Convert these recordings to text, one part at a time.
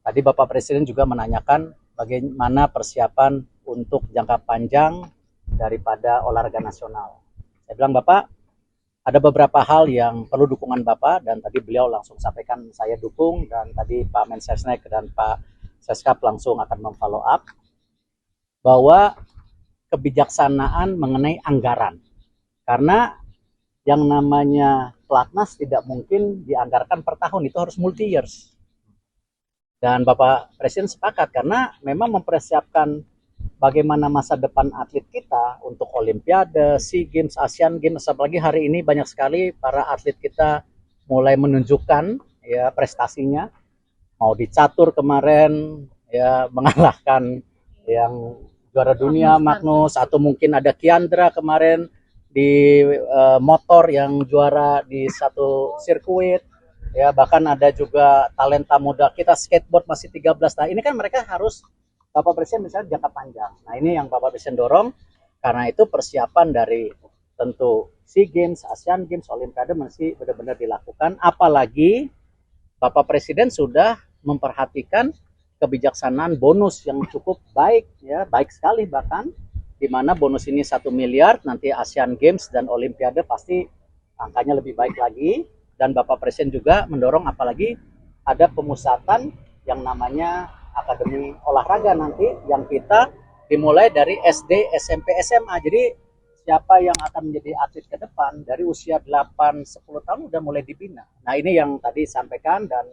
Tadi Bapak Presiden juga menanyakan bagaimana persiapan untuk jangka panjang daripada olahraga nasional. Saya bilang, Bapak, ada beberapa hal yang perlu dukungan Bapak, dan tadi beliau langsung sampaikan saya dukung, dan tadi Pak Mensesnek dan Pak Seskap langsung akan memfollow up, bahwa kebijaksanaan mengenai anggaran. Karena yang namanya Pelatnas tidak mungkin dianggarkan per tahun, itu harus multi years. Dan Bapak Presiden sepakat karena memang mempersiapkan bagaimana masa depan atlet kita untuk Olimpiade, SEA Games, Asian Games, apalagi hari ini banyak sekali para atlet kita mulai menunjukkan ya prestasinya. Mau di catur kemarin ya mengalahkan yang juara dunia Magnus, atau mungkin ada Kiandra kemarin di motor yang juara di satu sirkuit. Ya, bahkan ada juga talenta muda kita skateboard masih 13 tahun. Ini kan mereka harus Bapak Presiden misalnya jangka panjang. Nah, ini yang Bapak Presiden dorong. Karena itu persiapan dari tentu SEA Games, Asian Games, Olimpiade masih benar-benar dilakukan. Apalagi Bapak Presiden sudah memperhatikan kebijaksanaan bonus yang cukup baik, ya, baik sekali bahkan, di mana bonus ini 1 miliar, nanti Asian Games dan Olimpiade pasti angkanya lebih baik lagi. Dan Bapak Presiden juga mendorong apalagi ada pemusatan yang namanya Akademi Olahraga nanti, yang kita dimulai dari SD, SMP, SMA. Jadi siapa yang akan menjadi atlet ke depan dari usia 8-10 tahun udah mulai dibina. Nah, ini yang tadi sampaikan, dan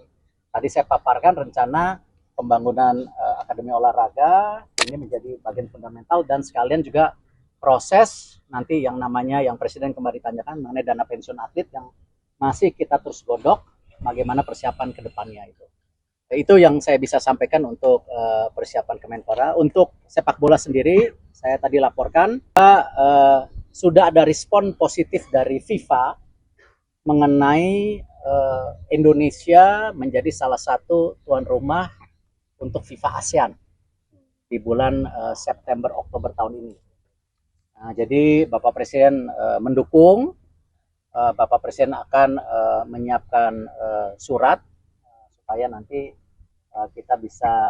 tadi saya paparkan rencana pembangunan Akademi Olahraga ini menjadi bagian fundamental, dan sekalian juga proses nanti yang namanya yang Presiden kemarin tanyakan mengenai dana pensiun atlet yang masih kita terus godok bagaimana persiapan ke depannya itu. Itu yang saya bisa sampaikan untuk persiapan Kemenpora. Untuk sepak bola sendiri, saya tadi laporkan sudah ada respon positif dari FIFA mengenai Indonesia menjadi salah satu tuan rumah untuk FIFA ASEAN di bulan September Oktober tahun ini. Nah, jadi Bapak Presiden mendukung. Bapak Presiden akan menyiapkan surat supaya nanti kita bisa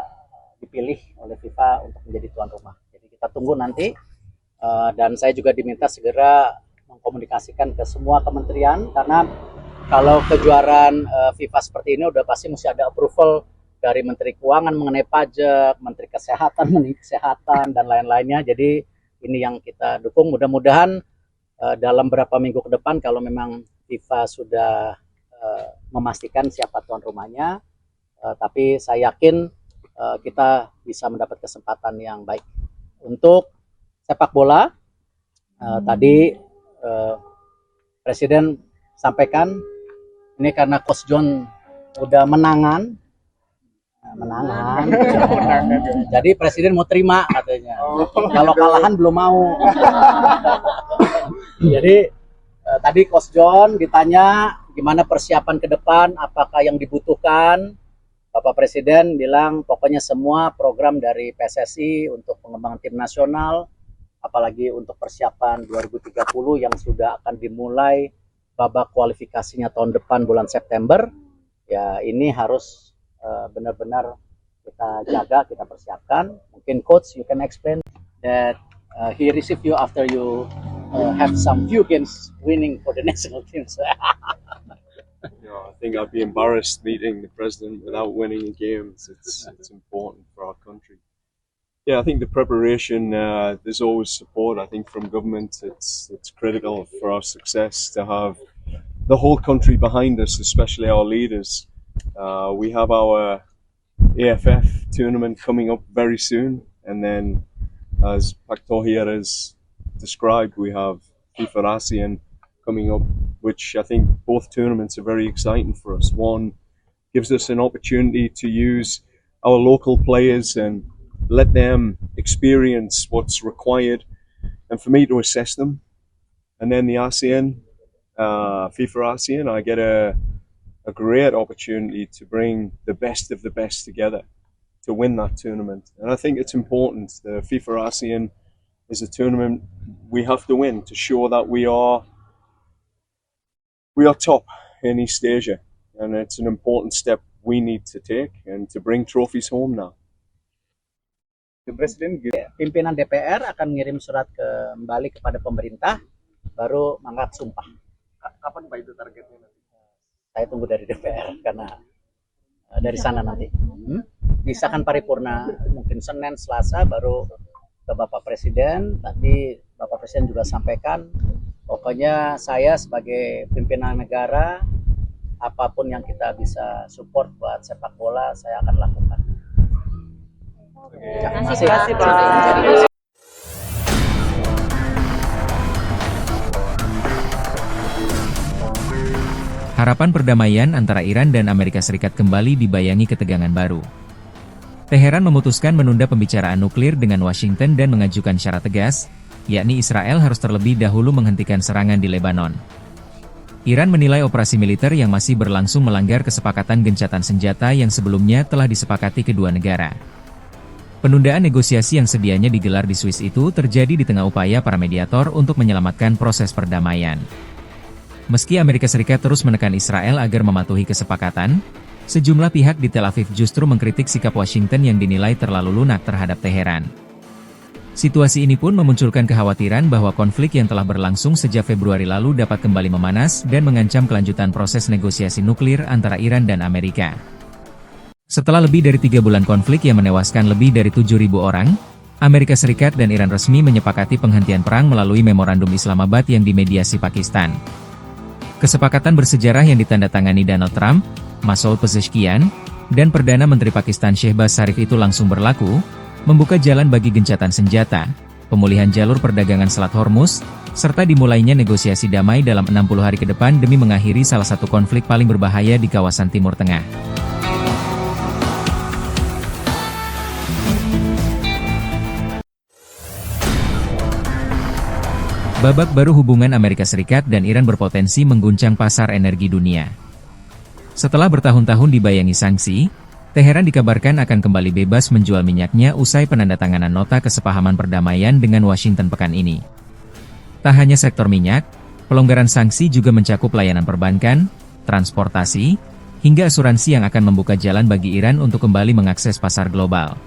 dipilih oleh FIFA untuk menjadi tuan rumah. Jadi kita tunggu nanti, dan saya juga diminta segera mengkomunikasikan ke semua kementerian, karena kalau kejuaraan FIFA seperti ini udah pasti mesti ada approval dari Menteri Keuangan mengenai pajak, Menteri Kesehatan, dan lain-lainnya. Jadi ini yang kita dukung. Mudah-mudahan dalam beberapa minggu ke depan, kalau memang FIFA sudah memastikan siapa tuan rumahnya, tapi saya yakin kita bisa mendapat kesempatan yang baik. Untuk sepak bola, tadi Presiden sampaikan, ini karena Coach John udah menangan. Jadi Presiden mau terima katanya. Kalau kalahan belum mau. Jadi tadi Coach John ditanya gimana persiapan ke depan, apakah yang dibutuhkan. Bapak Presiden bilang pokoknya semua program dari PSSI untuk pengembangan tim nasional, apalagi untuk persiapan 2030 yang sudah akan dimulai babak kualifikasinya tahun depan bulan September, ya ini harus benar-benar kita jaga, kita persiapkan. Mungkin Coach, you can explain that he received you after you have some few games winning for the national teams. I think I'd be embarrassed meeting the president without winning a game. It's important for our country. Yeah, I think the preparation, there's always support, I think, from government. It's critical for our success to have the whole country behind us, especially our leaders. We have our AFF tournament coming up very soon, and then, as Pak Tohir has described, we have FIFA ASEAN coming up, which I think both tournaments are very exciting for us. One gives us an opportunity to use our local players and let them experience what's required, and for me to assess them. And then the ASEAN, FIFA ASEAN, I get a great opportunity to bring the best of the best together to win that tournament. And I think it's important. The FIFA ASEAN is a tournament we have to win to show that we are top in East Asia, and it's an important step we need to take and to bring trophies home now. The president Pimpinan DPR akan mengirim surat kembali kepada pemerintah, baru mengangkat sumpah. kapan Pak itu targetnya nanti? Saya tunggu dari DPR karena dari sana nanti. Disahkan paripurna mungkin Senin, Selasa baru ke Bapak Presiden. Tadi Bapak Presiden juga sampaikan, pokoknya saya sebagai pimpinan negara, apapun yang kita bisa support buat sepak bola, saya akan lakukan. Terima kasih Pak. Harapan perdamaian antara Iran dan Amerika Serikat kembali dibayangi ketegangan baru. Teheran memutuskan menunda pembicaraan nuklir dengan Washington dan mengajukan syarat tegas, yakni Israel harus terlebih dahulu menghentikan serangan di Lebanon. Iran menilai operasi militer yang masih berlangsung melanggar kesepakatan gencatan senjata yang sebelumnya telah disepakati kedua negara. Penundaan negosiasi yang sedianya digelar di Swiss itu terjadi di tengah upaya para mediator untuk menyelamatkan proses perdamaian. Meski Amerika Serikat terus menekan Israel agar mematuhi kesepakatan, sejumlah pihak di Tel Aviv justru mengkritik sikap Washington yang dinilai terlalu lunak terhadap Teheran. Situasi ini pun memunculkan kekhawatiran bahwa konflik yang telah berlangsung sejak Februari lalu dapat kembali memanas dan mengancam kelanjutan proses negosiasi nuklir antara Iran dan Amerika. Setelah lebih dari 3 bulan konflik yang menewaskan lebih dari 7.000 orang, Amerika Serikat dan Iran resmi menyepakati penghentian perang melalui Memorandum Islamabad yang dimediasi Pakistan. Kesepakatan bersejarah yang ditandatangani Donald Trump, Masoud Pezeshkian, dan Perdana Menteri Pakistan Shehbaz Sharif itu langsung berlaku, membuka jalan bagi gencatan senjata, pemulihan jalur perdagangan Selat Hormuz, serta dimulainya negosiasi damai dalam 60 hari ke depan demi mengakhiri salah satu konflik paling berbahaya di kawasan Timur Tengah. Babak baru hubungan Amerika Serikat dan Iran berpotensi mengguncang pasar energi dunia. Setelah bertahun-tahun dibayangi sanksi, Teheran dikabarkan akan kembali bebas menjual minyaknya usai penandatanganan nota kesepahaman perdamaian dengan Washington pekan ini. Tak hanya sektor minyak, pelonggaran sanksi juga mencakup layanan perbankan, transportasi, hingga asuransi yang akan membuka jalan bagi Iran untuk kembali mengakses pasar global.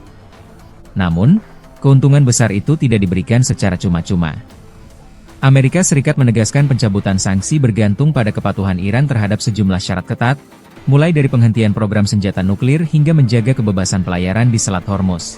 Namun, keuntungan besar itu tidak diberikan secara cuma-cuma. Amerika Serikat menegaskan pencabutan sanksi bergantung pada kepatuhan Iran terhadap sejumlah syarat ketat, mulai dari penghentian program senjata nuklir hingga menjaga kebebasan pelayaran di Selat Hormuz.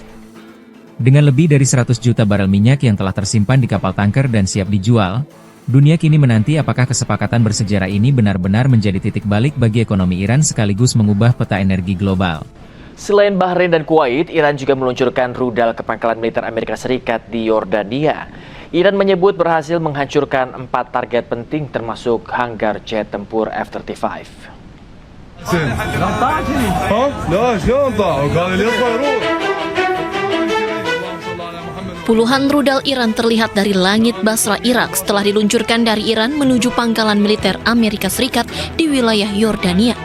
Dengan lebih dari 100 juta barel minyak yang telah tersimpan di kapal tanker dan siap dijual, dunia kini menanti apakah kesepakatan bersejarah ini benar-benar menjadi titik balik bagi ekonomi Iran sekaligus mengubah peta energi global. Selain Bahrain dan Kuwait, Iran juga meluncurkan rudal ke pangkalan militer Amerika Serikat di Yordania. Iran menyebut berhasil menghancurkan 4 target penting termasuk hanggar jet tempur F-35. Puluhan rudal Iran terlihat dari langit Basra, Irak setelah diluncurkan dari Iran menuju pangkalan militer Amerika Serikat di wilayah Yordania.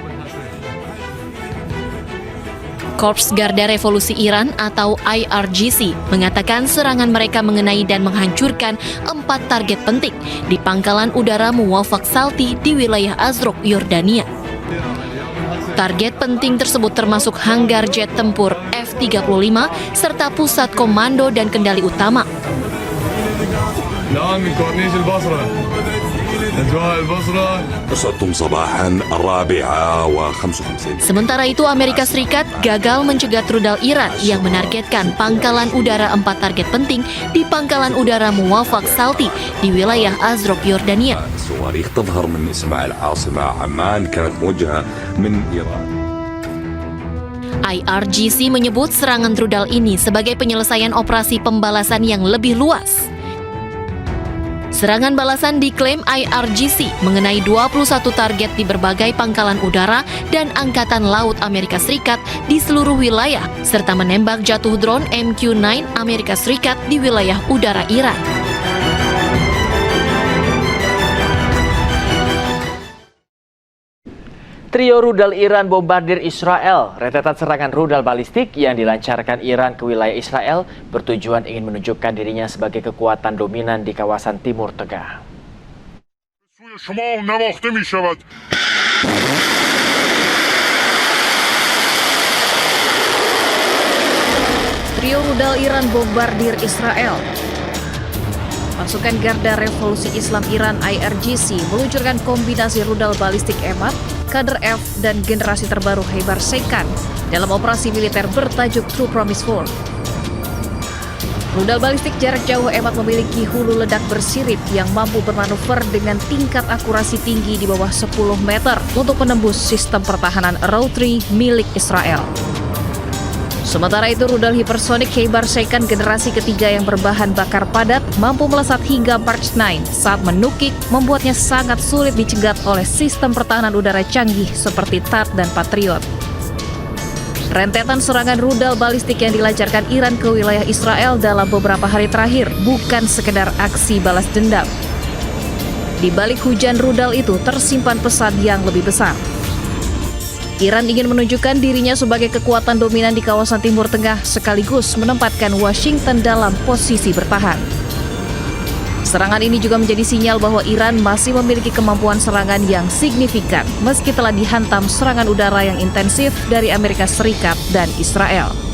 Korps Garda Revolusi Iran atau IRGC mengatakan serangan mereka mengenai dan menghancurkan 4 target penting di pangkalan udara Muwafaq Salti di wilayah Azraq, Yordania. Target penting tersebut termasuk hanggar jet tempur F-35 serta pusat komando dan kendali utama. Sementara itu, Amerika Serikat gagal mencegat rudal Iran yang menargetkan pangkalan udara 4 target penting di pangkalan udara Muwafaq Salti di wilayah Azraq, Yordania. IRGC menyebut serangan rudal ini sebagai penyelesaian operasi pembalasan yang lebih luas. Serangan balasan diklaim IRGC mengenai 21 target di berbagai pangkalan udara dan Angkatan Laut Amerika Serikat di seluruh wilayah, serta menembak jatuh drone MQ-9 Amerika Serikat di wilayah udara Iran. Trio rudal Iran bombardir Israel. Rentetan serangan rudal balistik yang dilancarkan Iran ke wilayah Israel bertujuan ingin menunjukkan dirinya sebagai kekuatan dominan di kawasan Timur Tengah. Trio rudal Iran bombardir Israel. Pasukan Garda Revolusi Islam Iran IRGC meluncurkan kombinasi rudal balistik Emad, kader F, dan generasi terbaru Khaybar Sheikhan dalam operasi militer bertajuk True Promise 4. Rudal balistik jarak jauh Emad memiliki hulu ledak bersirip yang mampu bermanuver dengan tingkat akurasi tinggi di bawah 10 meter untuk menembus sistem pertahanan Rotary milik Israel. Sementara itu, rudal hipersonik Khaybar Sheikhan generasi ketiga yang berbahan bakar padat mampu melesat hingga Mark 9 saat menukik, membuatnya sangat sulit dicegat oleh sistem pertahanan udara canggih seperti THAAD dan Patriot. Rentetan serangan rudal balistik yang dilancarkan Iran ke wilayah Israel dalam beberapa hari terakhir bukan sekedar aksi balas dendam. Di balik hujan rudal itu tersimpan pesan yang lebih besar. Iran ingin menunjukkan dirinya sebagai kekuatan dominan di kawasan Timur Tengah sekaligus menempatkan Washington dalam posisi bertahan. Serangan ini juga menjadi sinyal bahwa Iran masih memiliki kemampuan serangan yang signifikan meski telah dihantam serangan udara yang intensif dari Amerika Serikat dan Israel.